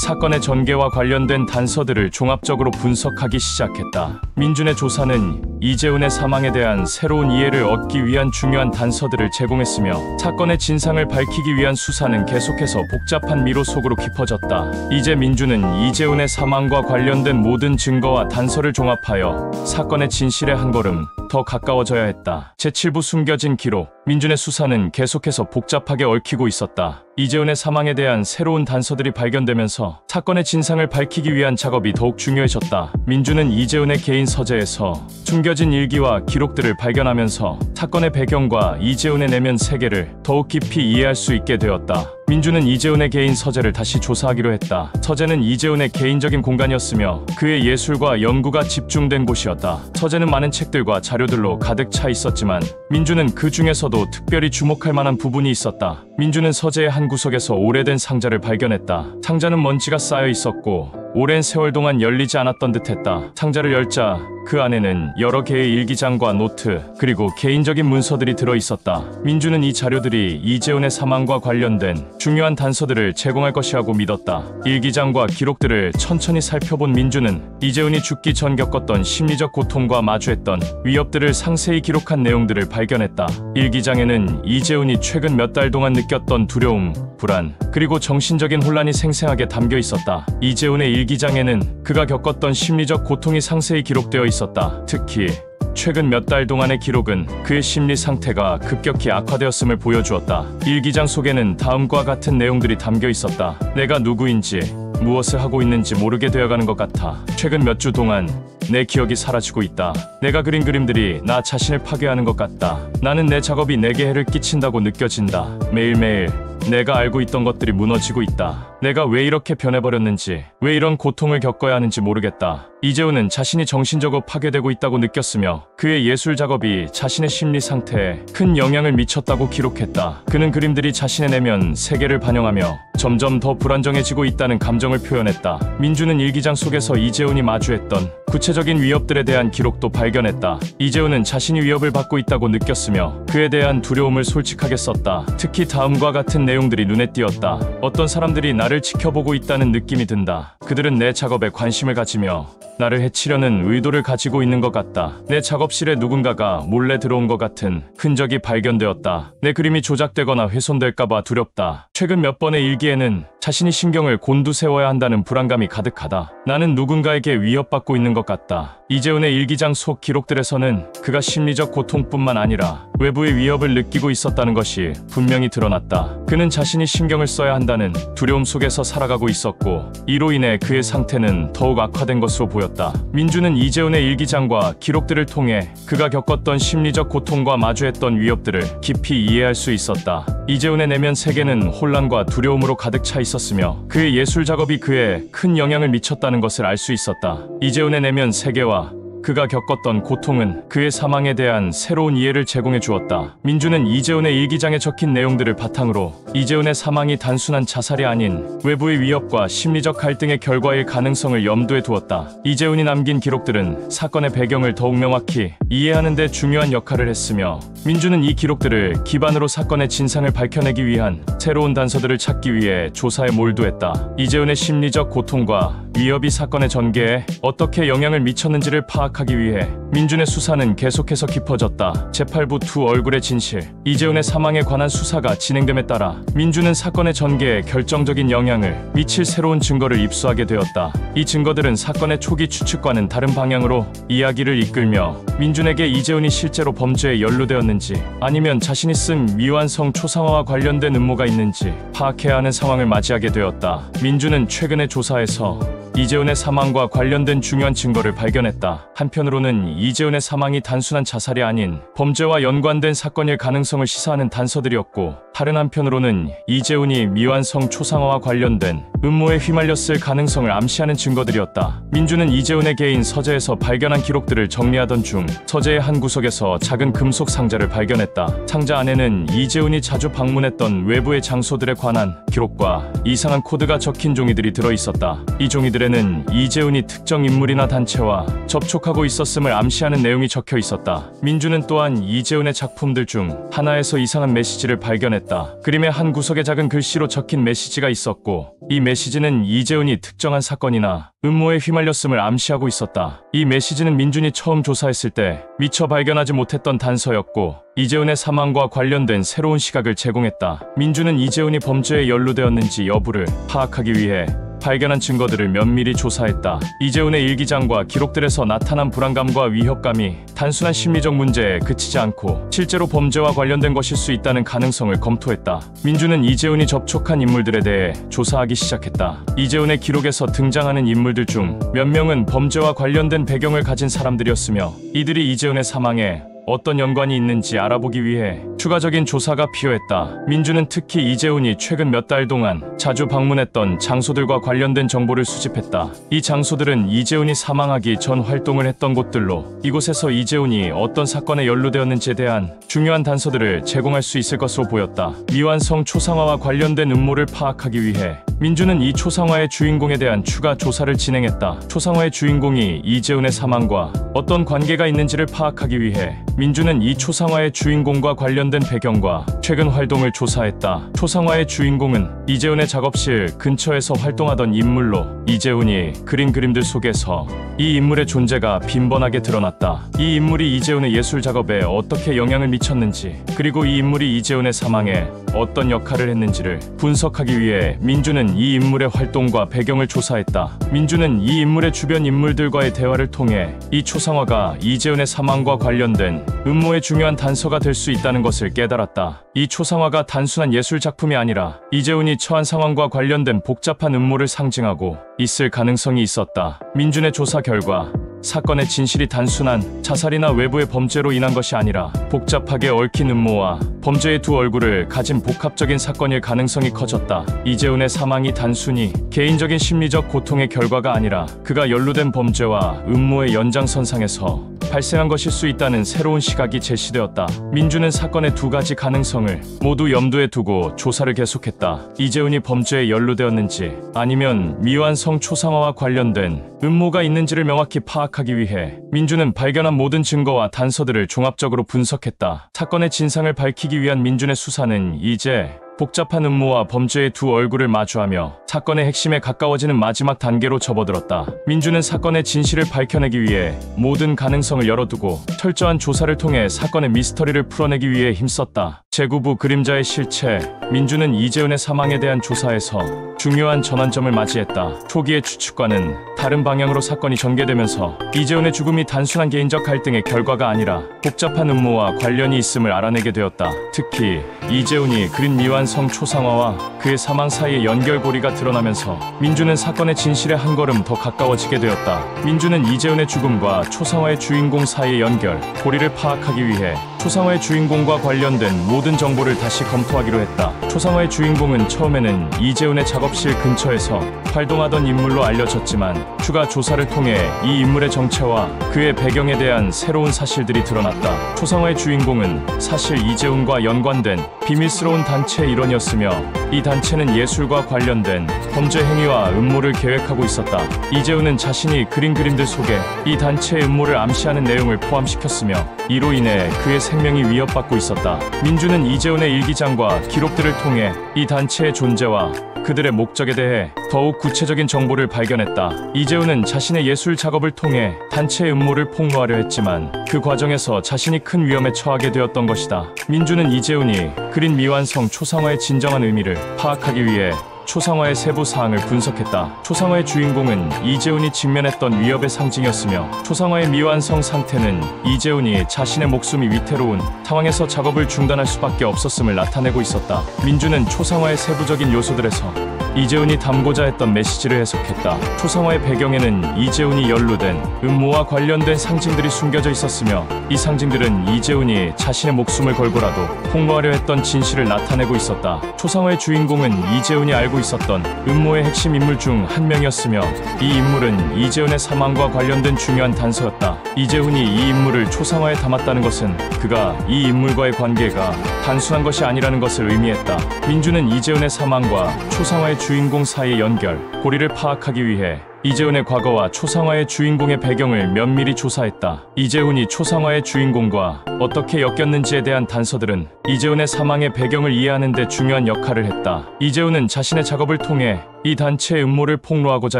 Speaker 1: 사건의 전개와 관련된 단서들을 종합적으로 분석하기 시작했다. 민준의 조사는 이재훈의 사망에 대한 새로운 이해를 얻기 위한 중요한 단서들을 제공했으며 사건의 진상을 밝히기 위한 수사는 계속해서 복잡한 미로 속으로 깊어졌다. 이제 민준은 이재훈의 사망과 관련된 모든 증거와 단서를 종합하여 사건의 진실에 한 걸음 더 가까워져야 했다. 제7부 숨겨진 기록. 민준의 수사는 계속해서 복잡하게 얽히고 있었다. 이재훈의 사망에 대한 새로운 단서들이 발견되면서 사건의 진상을 밝히기 위한 작업이 더욱 중요해졌다. 민준은 이재훈의 개인 서재에서 숨겨진 일기와 기록들을 발견하면서 사건의 배경과 이재훈의 내면 세계를 더욱 깊이 이해할 수 있게 되었다. 민주는 이재훈의 개인 서재를 다시 조사하기로 했다. 서재는 이재훈의 개인적인 공간이었으며 그의 예술과 연구가 집중된 곳이었다. 서재는 많은 책들과 자료들로 가득 차 있었지만 민주는 그 중에서도 특별히 주목할 만한 부분이 있었다. 민주는 서재의 한 구석에서 오래된 상자를 발견했다. 상자는 먼지가 쌓여 있었고 오랜 세월 동안 열리지 않았던 듯했다. 상자를 열자 그 안에는 여러 개의 일기장과 노트 그리고 개인적인 문서들이 들어있었다. 민주는 이 자료들이 이재훈의 사망과 관련된 중요한 단서들을 제공할 것이라고 믿었다. 일기장과 기록들을 천천히 살펴본 민주는 이재훈이 죽기 전 겪었던 심리적 고통과 마주했던 위협들을 상세히 기록한 내용들을 발견했다. 일기장에는 이재훈이 최근 몇 달 동안 느꼈던 두려움, 불안, 그리고 정신적인 혼란이 생생하게 담겨 있었다. 이재훈의 일기장에는 그가 겪었던 심리적 고통이 상세히 기록되어 있었다. 특히 최근 몇 달 동안의 기록은 그의 심리 상태가 급격히 악화되었음을 보여주었다. 일기장 속에는 다음과 같은 내용들이 담겨 있었다. 내가 누구인지 무엇을 하고 있는지 모르게 되어가는 것 같아. 최근 몇 주 동안 내 기억이 사라지고 있다. 내가 그린 그림들이 나 자신을 파괴하는 것 같다. 나는 내 작업이 내게 해를 끼친다고 느껴진다. 매일매일 내가 알고 있던 것들이 무너지고 있다. 내가 왜 이렇게 변해버렸는지, 왜 이런 고통을 겪어야 하는지 모르겠다. 이재훈은 자신이 정신적으로 파괴되고 있다고 느꼈으며 그의 예술 작업이 자신의 심리 상태에 큰 영향을 미쳤다고 기록했다. 그는 그림들이 자신의 내면 세계를 반영하며 점점 더 불안정해지고 있다는 감정을 표현했다. 민주는 일기장 속에서 이재훈이 마주했던 구체적인 위협들에 대한 기록도 발견했다. 이재훈은 자신이 위협을 받고 있다고 느꼈으며 그에 대한 두려움을 솔직하게 썼다. 특히 다음과 같은 내용들이 눈에 띄었다. 어떤 사람들이 나를 지켜보고 있다는 느낌이 든다. 그들은 내 작업에 관심을 가지며 나를 해치려는 의도를 가지고 있는 것 같다. 내 작업실에 누군가가 몰래 들어온 것 같은 흔적이 발견되었다. 내 그림이 조작되거나 훼손될까봐 두렵다. 최근 몇 번의 일기에는 자신이 신경을 곤두세워야 한다는 불안감이 가득하다. 나는 누군가에게 위협받고 있는 것 같다. 이재훈의 일기장 속 기록들에서는 그가 심리적 고통뿐만 아니라 외부의 위협을 느끼고 있었다는 것이 분명히 드러났다. 그는 자신이 신경을 써야 한다는 두려움 속에서 살아가고 있었고 이로 인해 그의 상태는 더욱 악화된 것으로 보였다. 민주는 이재훈의 일기장과 기록들을 통해 그가 겪었던 심리적 고통과 마주했던 위협들을 깊이 이해할 수 있었다. 이재훈의 내면 세계는 혼란과 두려움으로 가득 차 있었으며 그의 예술 작업이 그에 큰 영향을 미쳤다는 것을 알 수 있었다. 이재훈의 내면 세계와 그가 겪었던 고통은 그의 사망에 대한 새로운 이해를 제공해 주었다. 민주는 이재훈의 일기장에 적힌 내용들을 바탕으로 이재훈의 사망이 단순한 자살이 아닌 외부의 위협과 심리적 갈등의 결과일 가능성을 염두에 두었다. 이재훈이 남긴 기록들은 사건의 배경을 더욱 명확히 이해하는 데 중요한 역할을 했으며 민주는 이 기록들을 기반으로 사건의 진상을 밝혀내기 위한 새로운 단서들을 찾기 위해 조사에 몰두했다. 이재훈의 심리적 고통과 위협이 사건의 전개에 어떻게 영향을 미쳤는지를 파악하기 위해 민준의 수사는 계속해서 깊어졌다. 제8부 두 얼굴의 진실. 이재훈의 사망에 관한 수사가 진행됨에 따라 민준은 사건의 전개에 결정적인 영향을 미칠 새로운 증거를 입수하게 되었다. 이 증거들은 사건의 초기 추측과는 다른 방향으로 이야기를 이끌며 민준에게 이재훈이 실제로 범죄에 연루되었는지 아니면 자신이 쓴 미완성 초상화와 관련된 음모가 있는지 파악해야 하는 상황을 맞이하게 되었다. 민준은 최근의 조사에서 이재훈의 사망과 관련된 중요한 증거를 발견했다. 한편으로는 이재훈의 사망이 단순한 자살이 아닌 범죄와 연관된 사건일 가능성을 시사하는 단서들이었고, 다른 한편으로는 이재훈이 미완성 초상화와 관련된 음모에 휘말렸을 가능성을 암시하는 증거들이었다. 민주는 이재훈의 개인 서재에서 발견한 기록들을 정리하던 중 서재의 한 구석에서 작은 금속 상자를 발견했다. 상자 안에는 이재훈이 자주 방문했던 외부의 장소들에 관한 기록과 이상한 코드가 적힌 종이들이 들어있었다. 이 종이들에는 이재훈이 특정 인물이나 단체와 접촉하고 있었음을 암시하는 내용이 적혀 있었다. 민주는 또한 이재훈의 작품들 중 하나에서 이상한 메시지를 발견했다. 그림의 한 구석에 작은 글씨로 적힌 메시지가 있었고, 이 메시지는 이재훈이 특정한 사건이나 음모에 휘말렸음을 암시하고 있었다. 이 메시지는 민준이 처음 조사했을 때 미처 발견하지 못했던 단서였고, 이재훈의 사망과 관련된 새로운 시각을 제공했다. 민준은 이재훈이 범죄에 연루되었는지 여부를 파악하기 위해 발견한 증거들을 면밀히 조사했다. 이재훈의 일기장과 기록들에서 나타난 불안감과 위협감이 단순한 심리적 문제에 그치지 않고 실제로 범죄와 관련된 것일 수 있다는 가능성을 검토했다. 민주는 이재훈이 접촉한 인물들에 대해 조사하기 시작했다. 이재훈의 기록에서 등장하는 인물들 중 몇 명은 범죄와 관련된 배경을 가진 사람들이었으며, 이들이 이재훈의 사망에 어떤 연관이 있는지 알아보기 위해 추가적인 조사가 필요했다. 민주는 특히 이재훈이 최근 몇 달 동안 자주 방문했던 장소들과 관련된 정보를 수집했다. 이 장소들은 이재훈이 사망하기 전 활동을 했던 곳들로, 이곳에서 이재훈이 어떤 사건에 연루되었는지에 대한 중요한 단서들을 제공할 수 있을 것으로 보였다. 미완성 초상화와 관련된 음모를 파악하기 위해 민주는 이 초상화의 주인공에 대한 추가 조사를 진행했다. 초상화의 주인공이 이재훈의 사망과 어떤 관계가 있는지를 파악하기 위해 민주는 이 초상화의 주인공과 관련된 배경과 최근 활동을 조사했다. 초상화의 주인공은 이재훈의 작업실 근처에서 활동하던 인물로, 이재훈이 그린 그림들 속에서 이 인물의 존재가 빈번하게 드러났다. 이 인물이 이재훈의 예술 작업에 어떻게 영향을 미쳤는지, 그리고 이 인물이 이재훈의 사망에 어떤 역할을 했는지를 분석하기 위해 민주는 이 인물의 활동과 배경을 조사했다. 민주는 이 인물의 주변 인물들과의 대화를 통해 이 초상화가 이재훈의 사망과 관련된 음모의 중요한 단서가 될 수 있다는 것을 깨달았다. 이 초상화가 단순한 예술 작품이 아니라 이재훈이 처한 상황과 관련된 복잡한 음모를 상징하고 있을 가능성이 있었다. 민준의 조사 결과 사건의 진실이 단순한 자살이나 외부의 범죄로 인한 것이 아니라 복잡하게 얽힌 음모와 범죄의 두 얼굴을 가진 복합적인 사건일 가능성이 커졌다. 이재훈의 사망이 단순히 개인적인 심리적 고통의 결과가 아니라 그가 연루된 범죄와 음모의 연장선상에서 발생한 것일 수 있다는 새로운 시각이 제시되었다. 민주는 사건의 두 가지 가능성을 모두 염두에 두고 조사를 계속했다. 이재훈이 범죄에 연루되었는지 아니면 미완성 초상화와 관련된 음모가 있는지를 명확히 파악하기 위해 민주는 발견한 모든 증거와 단서들을 종합적으로 분석했다. 사건의 진상을 밝히기 위한 민준의 수사는 이제 복잡한 음모와 범죄의 두 얼굴을 마주하며 사건의 핵심에 가까워지는 마지막 단계로 접어들었다. 민주는 사건의 진실을 밝혀내기 위해 모든 가능성을 열어두고 철저한 조사를 통해 사건의 미스터리를 풀어내기 위해 힘썼다. 제9부 그림자의 실체. 민주는 이재훈의 사망에 대한 조사에서 중요한 전환점을 맞이했다. 초기의 추측과는 다른 방향으로 사건이 전개되면서 이재훈의 죽음이 단순한 개인적 갈등의 결과가 아니라 복잡한 음모와 관련이 있음을 알아내게 되었다. 특히 이재훈이 그린 미완성 초상화와 그의 사망 사이의 연결고리가 드러나면서 민주는 사건의 진실에 한 걸음 더 가까워지게 되었다. 민주는 이재훈의 죽음과 초상화의 주인공 사이의 연결, 고리를 파악하기 위해 초상화의 주인공과 관련된 모든 정보를 다시 검토하기로 했다. 초상화의 주인공은 처음에는 이재훈의 작업실 근처에서 활동하던 인물로 알려졌지만 추가 조사를 통해 이 인물의 정체와 그의 배경에 대한 새로운 사실들이 드러났다. 초상화의 주인공은 사실 이재훈과 연관된 비밀스러운 단체의 일원이었으며 이 단체는 예술과 관련된 범죄 행위와 음모를 계획하고 있었다. 이재훈은 자신이 그린 그림들 속에 이 단체의 음모를 암시하는 내용을 포함시켰으며 이로 인해 그의 생명이 위협받고 있었다. 민주는 이재훈의 일기장과 기록들을 통해 이 단체의 존재와 그들의 목적에 대해 더욱 구체적인 정보를 발견했다. 이재훈은 자신의 예술 작업을 통해 단체의 음모를 폭로하려 했지만 그 과정에서 자신이 큰 위험에 처하게 되었던 것이다. 민주는 이재훈이 그린 미완성 초상화의 진정한 의미를 파악하기 위해 초상화의 세부 사항을 분석했다. 초상화의 주인공은 이재훈이 직면했던 위협의 상징이었으며 초상화의 미완성 상태는 이재훈이 자신의 목숨이 위태로운 상황에서 작업을 중단할 수밖에 없었음을 나타내고 있었다. 민주는 초상화의 세부적인 요소들에서 이재훈이 담고자 했던 메시지를 해석했다. 초상화의 배경에는 이재훈이 연루된 음모와 관련된 상징들이 숨겨져 있었으며 이 상징들은 이재훈이 자신의 목숨을 걸고라도 폭로하려 했던 진실을 나타내고 있었다. 초상화의 주인공은 이재훈이 알고 있었던 음모의 핵심 인물 중 한 명이었으며 이 인물은 이재훈의 사망과 관련된 중요한 단서였다. 이재훈이 이 인물을 초상화에 담았다는 것은 그가 이 인물과의 관계가 단순한 것이 아니라는 것을 의미했다. 민주는 이재훈의 사망과 초상화의 주인공 사이의 연결, 고리를 파악하기 위해 이재훈의 과거와 초상화의 주인공의 배경을 면밀히 조사했다. 이재훈이 초상화의 주인공과 어떻게 엮였는지에 대한 단서들은 이재훈의 사망의 배경을 이해하는 데 중요한 역할을 했다. 이재훈은 자신의 작업을 통해 이 단체의 음모를 폭로하고자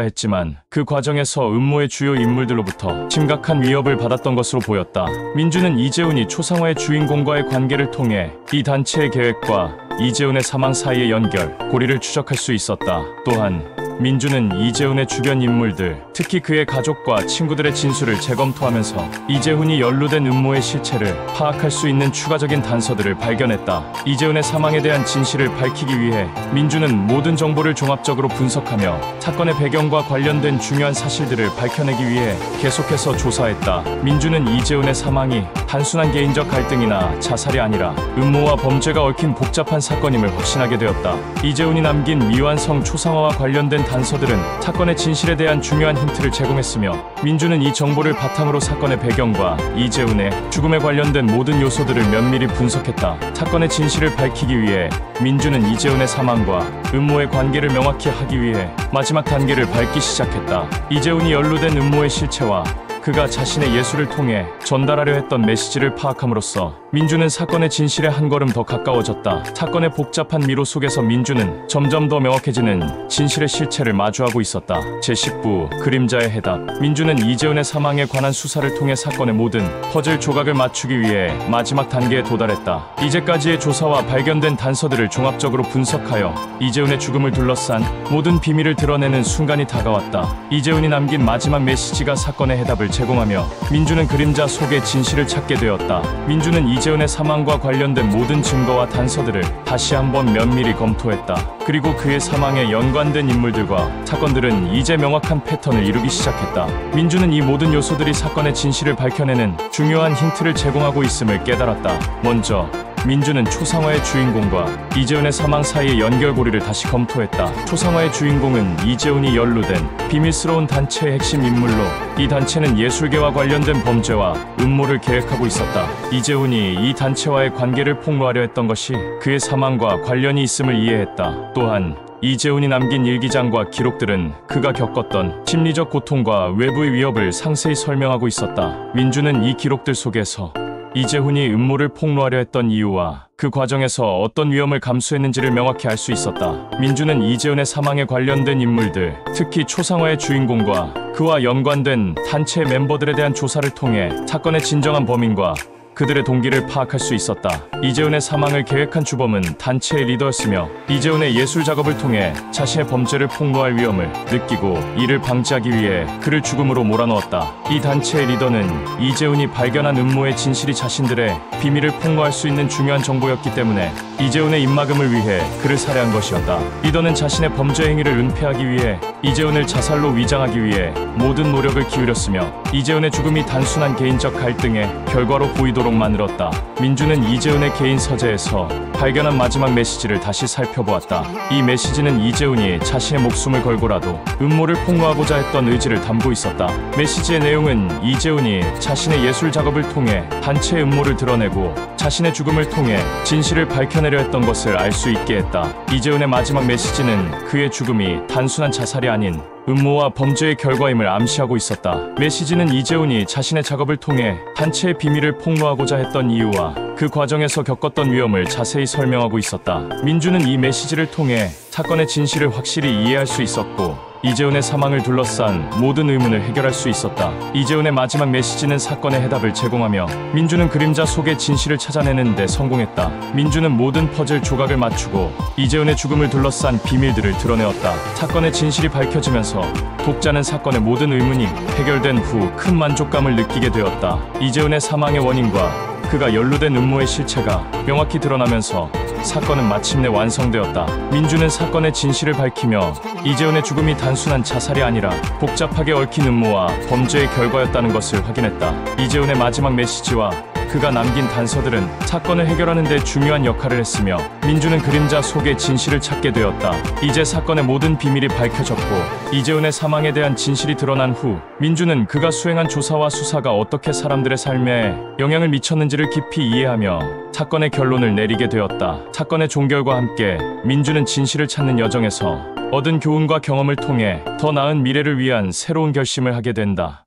Speaker 1: 했지만 그 과정에서 음모의 주요 인물들로부터 심각한 위협을 받았던 것으로 보였다. 민주는 이재훈이 초상화의 주인공과의 관계를 통해 이 단체의 계획과 이재훈의 사망 사이의 연결, 고리를 추적할 수 있었다. 또한 민주는 이재훈의 주변 인물들, 특히 그의 가족과 친구들의 진술을 재검토하면서 이재훈이 연루된 음모의 실체를 파악할 수 있는 추가적인 단서들을 발견했다. 이재훈의 사망에 대한 진실을 밝히기 위해 민주는 모든 정보를 종합적으로 분석하며 사건의 배경과 관련된 중요한 사실들을 밝혀내기 위해 계속해서 조사했다. 민주는 이재훈의 사망이 단순한 개인적 갈등이나 자살이 아니라 음모와 범죄가 얽힌 복잡한 사건임을 확신하게 되었다. 이재훈이 남긴 미완성 초상화와 관련된 단서들은 사건의 진실에 대한 중요한 힌트를 제공했으며 민주는 이 정보를 바탕으로 사건의 배경과 이재훈의 죽음에 관련된 모든 요소들을 면밀히 분석했다. 사건의 진실을 밝히기 위해 민주는 이재훈의 사망과 음모의 관계를 명확히 하기 위해 마지막 단계를 밟기 시작했다. 이재훈이 연루된 음모의 실체와 그가 자신의 예술을 통해 전달하려 했던 메시지를 파악함으로써 민주는 사건의 진실에 한 걸음 더 가까워졌다. 사건의 복잡한 미로 속에서 민주는 점점 더 명확해지는 진실의 실체를 마주하고 있었다. 제10부 그림자의 해답. 민주는 이재훈의 사망에 관한 수사를 통해 사건의 모든 퍼즐 조각을 맞추기 위해 마지막 단계에 도달했다. 이제까지의 조사와 발견된 단서들을 종합적으로 분석하여 이재훈의 죽음을 둘러싼 모든 비밀을 드러내는 순간이 다가왔다. 이재훈이 남긴 마지막 메시지가 사건의 해답을 제공하며 민주는 그림자 속의 진실을 찾게 되었다. 민주는 이재훈의 사망과 관련된 모든 증거와 단서들을 다시 한번 면밀히 검토했다. 그리고 그의 사망에 연관된 인물들과 사건들은 이제 명확한 패턴을 이루기 시작했다. 민주는 이 모든 요소들이 사건의 진실을 밝혀내는 중요한 힌트를 제공하고 있음을 깨달았다. 먼저 민주는 초상화의 주인공과 이재훈의 사망 사이의 연결고리를 다시 검토했다. 초상화의 주인공은 이재훈이 연루된 비밀스러운 단체의 핵심 인물로, 이 단체는 예술계와 관련된 범죄와 음모를 계획하고 있었다. 이재훈이 이 단체와의 관계를 폭로하려 했던 것이 그의 사망과 관련이 있음을 이해했다. 또한 이재훈이 남긴 일기장과 기록들은 그가 겪었던 심리적 고통과 외부의 위협을 상세히 설명하고 있었다. 민주는 이 기록들 속에서 이재훈이 음모를 폭로하려 했던 이유와 그 과정에서 어떤 위험을 감수했는지를 명확히 알 수 있었다. 민주는 이재훈의 사망에 관련된 인물들, 특히 초상화의 주인공과 그와 연관된 단체의 멤버들에 대한 조사를 통해 사건의 진정한 범인과 그들의 동기를 파악할 수 있었다. 이재훈의 사망을 계획한 주범은 단체의 리더였으며 이재훈의 예술 작업을 통해 자신의 범죄를 폭로할 위험을 느끼고 이를 방지하기 위해 그를 죽음으로 몰아넣었다. 이 단체의 리더는 이재훈이 발견한 음모의 진실이 자신들의 비밀을 폭로할 수 있는 중요한 정보였기 때문에 이재훈의 입막음을 위해 그를 살해한 것이었다. 리더는 자신의 범죄 행위를 은폐하기 위해 이재훈을 자살로 위장하기 위해 모든 노력을 기울였으며 이재훈의 죽음이 단순한 개인적 갈등의 결과로 보이도록 만들었다. 민주는 이재훈의 개인 서재에서 발견한 마지막 메시지를 다시 살펴보았다. 이 메시지는 이재훈이 자신의 목숨을 걸고라도 음모를 폭로하고자 했던 의지를 담고 있었다. 메시지의 내용은 이재훈이 자신의 예술 작업을 통해 단체의 음모를 드러내고 자신의 죽음을 통해 진실을 밝혀내려 했던 것을 알 수 있게 했다. 이재훈의 마지막 메시지는 그의 죽음이 단순한 자살이 아닌 음모와 범죄의 결과임을 암시하고 있었다. 메시지는 이재훈이 자신의 작업을 통해 단체의 비밀을 폭로하고자 했던 이유와 그 과정에서 겪었던 위험을 자세히 설명하고 있었다. 민주는 이 메시지를 통해 사건의 진실을 확실히 이해할 수 있었고 이재훈의 사망을 둘러싼 모든 의문을 해결할 수 있었다. 이재훈의 마지막 메시지는 사건의 해답을 제공하며 민주는 그림자 속의 진실을 찾아내는 데 성공했다. 민주는 모든 퍼즐 조각을 맞추고 이재훈의 죽음을 둘러싼 비밀들을 드러내었다. 사건의 진실이 밝혀지면서 독자는 사건의 모든 의문이 해결된 후 큰 만족감을 느끼게 되었다. 이재훈의 사망의 원인과 그가 연루된 음모의 실체가 명확히 드러나면서 사건은 마침내 완성되었다. 민주는 사건의 진실을 밝히며 이재훈의 죽음이 단순한 자살이 아니라 복잡하게 얽힌 음모와 범죄의 결과였다는 것을 확인했다. 이재훈의 마지막 메시지와 그가 남긴 단서들은 사건을 해결하는 데 중요한 역할을 했으며 민주는 그림자 속의 진실을 찾게 되었다. 이제 사건의 모든 비밀이 밝혀졌고 이재훈의 사망에 대한 진실이 드러난 후 민주는 그가 수행한 조사와 수사가 어떻게 사람들의 삶에 영향을 미쳤는지를 깊이 이해하며 사건의 결론을 내리게 되었다. 사건의 종결과 함께 민주는 진실을 찾는 여정에서 얻은 교훈과 경험을 통해 더 나은 미래를 위한 새로운 결심을 하게 된다.